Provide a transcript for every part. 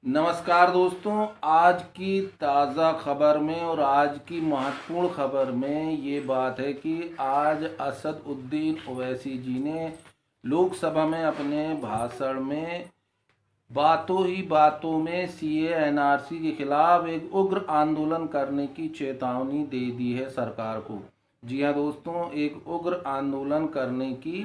नमस्कार दोस्तों, आज की ताज़ा खबर में और आज की महत्वपूर्ण खबर में ये बात है कि आज असद उद्दीन ओवैसी जी ने लोकसभा में अपने भाषण में बातों ही बातों में सीए एनआरसी के खिलाफ एक उग्र आंदोलन करने की चेतावनी दे दी है सरकार को। जी हाँ दोस्तों, एक उग्र आंदोलन करने की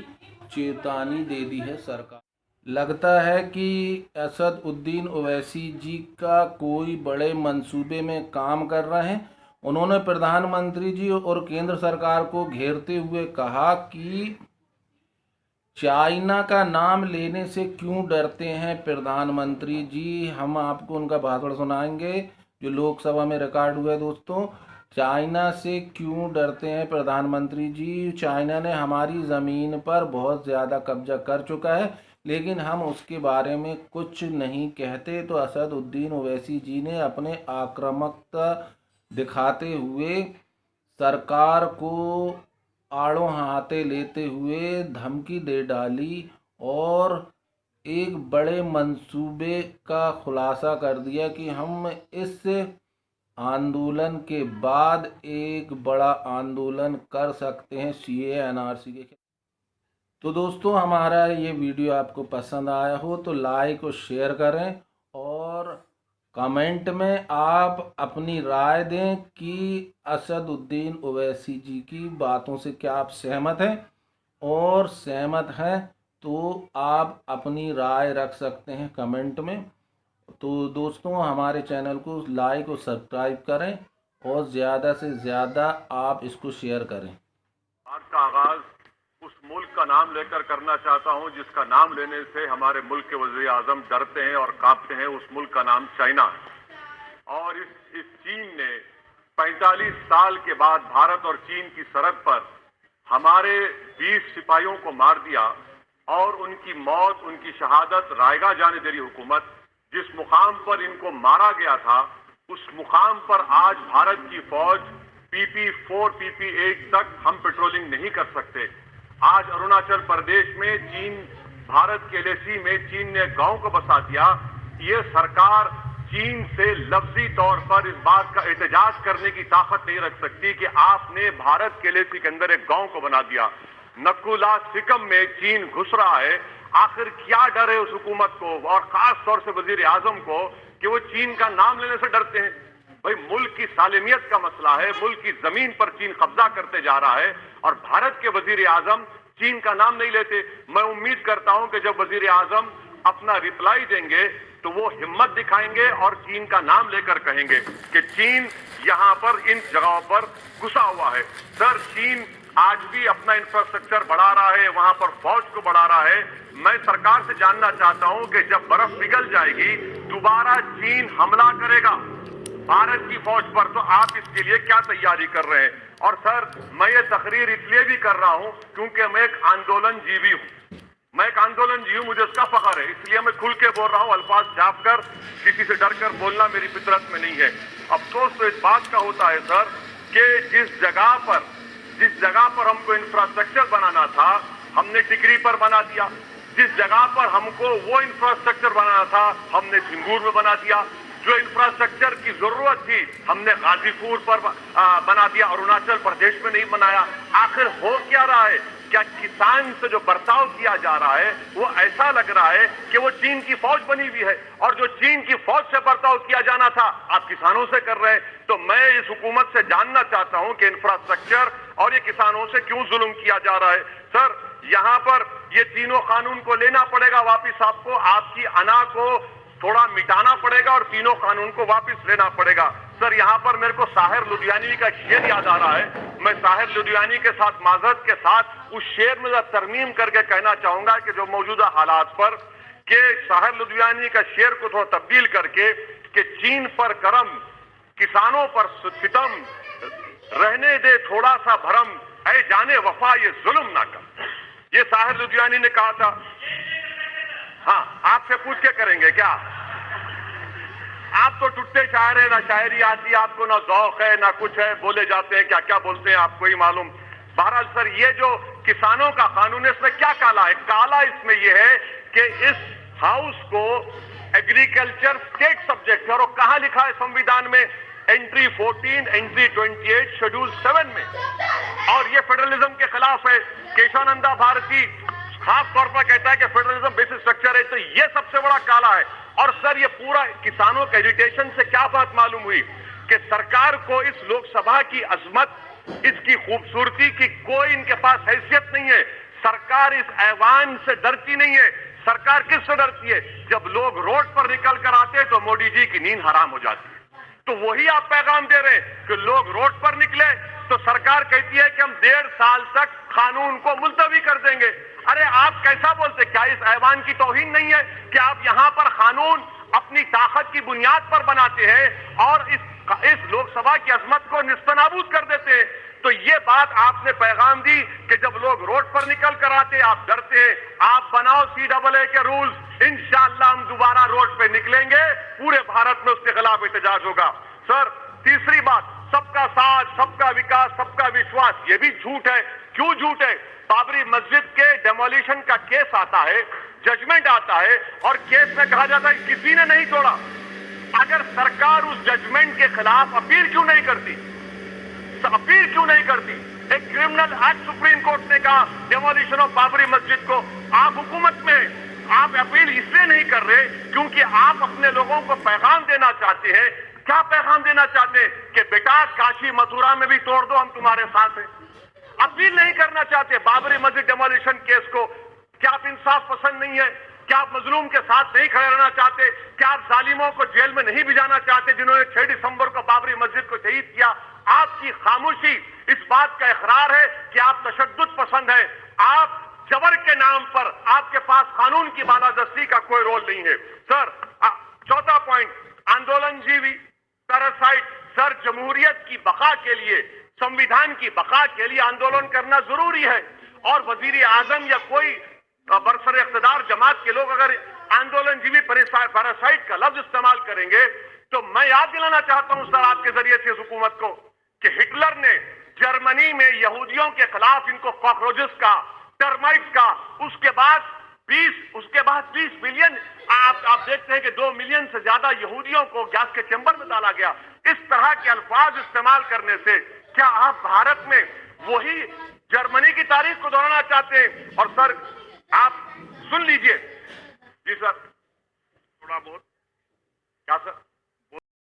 चेतावनी दे दी है सरकार। लगता है कि असद उद्दीन ओवैसी जी का कोई बड़े मंसूबे में काम कर रहे हैं। उन्होंने प्रधानमंत्री जी और केंद्र सरकार को घेरते हुए कहा कि चाइना का नाम लेने से क्यों डरते हैं प्रधानमंत्री जी। हम आपको उनका भाषण सुनाएंगे जो लोकसभा में रिकॉर्ड हुआ है दोस्तों। चाइना से क्यों डरते हैं प्रधानमंत्री जी। चाइना ने हमारी ज़मीन पर बहुत ज़्यादा कब्जा कर चुका है, लेकिन हम उसके बारे में कुछ नहीं कहते। तो असद उद्दीन ओवैसी जी ने अपने आक्रामकता दिखाते हुए सरकार को आड़ों हाथे लेते हुए धमकी दे डाली और एक बड़े मंसूबे का खुलासा कर दिया कि हम इस आंदोलन के बाद एक बड़ा आंदोलन कर सकते हैं सीए एनआरसी के। तो दोस्तों, हमारा ये वीडियो आपको पसंद आया हो तो लाइक और शेयर करें और कमेंट में आप अपनी राय दें कि असद उद्दीन ओवैसी जी की बातों से क्या आप सहमत हैं, और सहमत हैं तो आप अपनी राय रख सकते हैं कमेंट में। तो दोस्तों, हमारे चैनल को लाइक और सब्सक्राइब करें और ज़्यादा से ज़्यादा आप इसको शेयर करें। आज का आगाज उस मुल्क का नाम लेकर करना चाहता हूं जिसका नाम लेने से हमारे मुल्क के वज़ीर आज़म डरते हैं और कांपते हैं। उस मुल्क का नाम चाइना है। और इस चीन ने 45 साल के बाद भारत और चीन की सरहद पर हमारे 20 सिपाहियों को मार दिया और उनकी मौत, उनकी शहादत रायगा जाने दे रही हुकूमत। जिस मुकाम पर इनको मारा गया था उस मुकाम पर आज भारत की फौज PP4 PP8 तक हम पेट्रोलिंग नहीं कर सकते। आज अरुणाचल प्रदेश में चीन, भारत के LAC में चीन ने गांव को बसा दिया। ये सरकार चीन से लफ्जी तौर पर इस बात का एहतजाज करने की ताकत नहीं रख सकती कि आपने भारत के LAC के अंदर एक गांव को बना दिया। नकुला सिकम में चीन घुस रहा है। आखिर क्या डर है उस हुकूमत को और खास तौर से वजीर आजम को कि वो चीन का नाम लेने से डरते हैं। भाई, मुल्क की सालिमियत का मसला है। मुल्क की जमीन पर चीन कब्जा करते जा रहा है और भारत के वजीर आजम चीन का नाम नहीं लेते। मैं उम्मीद करता हूं कि जब वजीर आजम अपना रिप्लाई देंगे तो वो हिम्मत दिखाएंगे और चीन का नाम लेकर कहेंगे कि चीन यहां पर इन जगहों पर घुसा हुआ है। सर, चीन आज भी अपना इंफ्रास्ट्रक्चर बढ़ा रहा है, वहां पर फौज को बढ़ा रहा है। मैं सरकार से जानना चाहता हूं कि जब बर्फ पिघल जाएगी दोबारा चीन हमला करेगा भारत की फौज पर, तो आप इसके लिए क्या तैयारी कर रहे हैं? और सर, मैं ये तकरीर इसलिए भी कर रहा हूं क्योंकि मैं एक आंदोलन जीवी हूं। मैं एक आंदोलन जीवी हूं, मुझे उसका फख्र है, इसलिए मैं खुल के बोल रहा हूं। अल्फाज छाप कर, किसी से डर कर बोलना मेरी फितरत में नहीं है। अफसोस तो इस बात का होता है सर कि जिस जगह पर हमको इंफ्रास्ट्रक्चर बनाना था हमने टिकरी पर बना दिया। जिस जगह पर हमको वो इंफ्रास्ट्रक्चर बनाना था हमने सिंगूर में बना दिया। जो इंफ्रास्ट्रक्चर की जरूरत थी हमने गाजीपुर पर बना दिया, अरुणाचल प्रदेश में नहीं बनाया। आखिर हो क्या रहा है? क्या किसान से जो बर्ताव किया जा रहा है वो ऐसा लग रहा है कि वो चीन की फौज बनी हुई है, और जो चीन की फौज से बर्ताव किया जाना था आप किसानों से कर रहे हैं। तो मैं इस हुकूमत से जानना चाहता हूं कि इंफ्रास्ट्रक्चर और ये किसानों से क्यों जुल्म किया जा रहा है? सर, यहां पर ये तीनों कानून को लेना पड़ेगा वापिस। आपको आपकी अना को थोड़ा मिटाना पड़ेगा और तीनों कानून को वापस लेना पड़ेगा। सर, यहां पर मेरे को साहिर लुधियानी का शेर याद आ रहा है। मैं साहिर लुधियानी के साथ माजरत के साथ उस शेर में तरमीम करके कहना चाहूंगा कि जो मौजूदा हालात पर के साहिर लुधियानी का शेर को थोड़ा तब्दील करके कि चीन पर करम, किसानों पर सितम, रहने दे थोड़ा सा भरम, ऐ जाने वफा ये जुल्म ना कर। ये साहिर लुधियानी ने कहा था। हाँ, आपसे पूछ के करेंगे क्या? आप तो टुट्टे शायर है, ना शायरी आती आपको, ना ज़ौक़ है, ना कुछ है, बोले जाते हैं, क्या क्या बोलते हैं आपको ही मालूम। बहरहाल सर, ये जो किसानों का कानून है इसमें क्या काला है? काला इसमें यह है कि इस हाउस को एग्रीकल्चर स्टेट सब्जेक्ट है। और वो कहां लिखा है संविधान में? एंट्री 14, एंट्री 28, शेड्यूल 7 में। और ये फेडरलिज्म के खिलाफ है। केशवानंदा भारती खास तौर पर कहता है कि फेडरलिज्म बेसिक स्ट्रक्चर है, तो ये सबसे बड़ा काला है। और सर, ये पूरा किसानों के एजिटेशन से क्या बात मालूम हुई कि सरकार को इस लोकसभा की अजमत, इसकी खूबसूरती की कोई इनके पास हैसियत नहीं है। सरकार इस ऐवान से डरती नहीं है। सरकार किससे डरती है? जब लोग रोड पर निकल कर आते हैं तो मोदी जी की नींद हराम हो जाती है। तो वही आप पैगाम दे रहे हैं कि लोग रोड पर निकले तो सरकार कहती है कि हम 1.5 साल तक कानून को मुलतवी कर देंगे। अरे आप कैसा बोलते? क्या इस ऐवान की तौहीन नहीं है कि आप यहां पर कानून अपनी ताकत की बुनियाद पर बनाते हैं और इस लोकसभा की अजमत को निस्तनाबूद कर देते हैं? तो ये बात आपने पैगाम दी कि जब लोग रोड पर निकल कर आते आप डरते हैं। आप बनाओ CAA के रूल्स, इंशाअल्लाह हम दोबारा रोड पे निकलेंगे, पूरे भारत में उसके खिलाफ एहतजाज होगा। सर, तीसरी बात, सबका साथ, सबका विकास, सबका विश्वास, ये भी झूठ है। क्यों झूठ है? बाबरी मस्जिद के डेमोलिशन का केस आता है, जजमेंट आता है और केस में कहा जाता है किसी ने नहीं तोड़ा। अगर सरकार उस जजमेंट के खिलाफ अपील क्यों नहीं करती? अपील क्यों नहीं करती? एक क्रिमिनल एक्ट सुप्रीम कोर्ट ने कहा डेमोलिशन ऑफ बाबरी मस्जिद को। आप हुकूमत में आप अपील इसलिए नहीं कर रहे क्योंकि आप अपने लोगों को पैगाम देना चाहते हैं। क्या पैगाम देना चाहते हैं? कि बेटा काशी मथुरा में भी तोड़ दो, हम तुम्हारे साथ हैं। अपील नहीं करना चाहते बाबरी मस्जिद डेमोलिशन केस को। क्या आप इंसाफ पसंद नहीं है? क्या आप मजलूम के साथ नहीं खड़े रहना चाहते? क्या आप जालिमों को जेल में नहीं भिजाना चाहते जिन्होंने 6 दिसंबर को बाबरी मस्जिद को शहीद किया? आपकी खामोशी इस बात का इकरार है कि आप तशद्दुद पसंद है। आप जबर के नाम पर आपके पास कानून की बालादस्ती का कोई रोल नहीं है। सर, चौथा पॉइंट, आंदोलनजीवी पैरासाइट। सर, जमहूरियत की बका के लिए, संविधान की बका के लिए आंदोलन करना जरूरी है। और वजीर आजम या कोई बरसर इख्तिदार जमात के लोग अगर आंदोलनजीवी पैरासाइट का लफ्ज इस्तेमाल करेंगे तो मैं याद दिलाना चाहता हूं सर आपके जरिए से इस हुकूमत को कि हिटलर ने जर्मनी में यहूदियों के खिलाफ इनको कॉकरोचेस का, टर्माइट्स का, उसके बाद 20 मिलियन, आप देखते हैं कि 2 मिलियन से ज्यादा यहूदियों को गैस के चैम्बर में डाला गया। इस तरह के अल्फाज इस्तेमाल करने से क्या आप भारत में वही जर्मनी की तारीख को दोहराना चाहते हैं? और सर, आप सुन लीजिए। जी सर, थोड़ा बहुत क्या सर?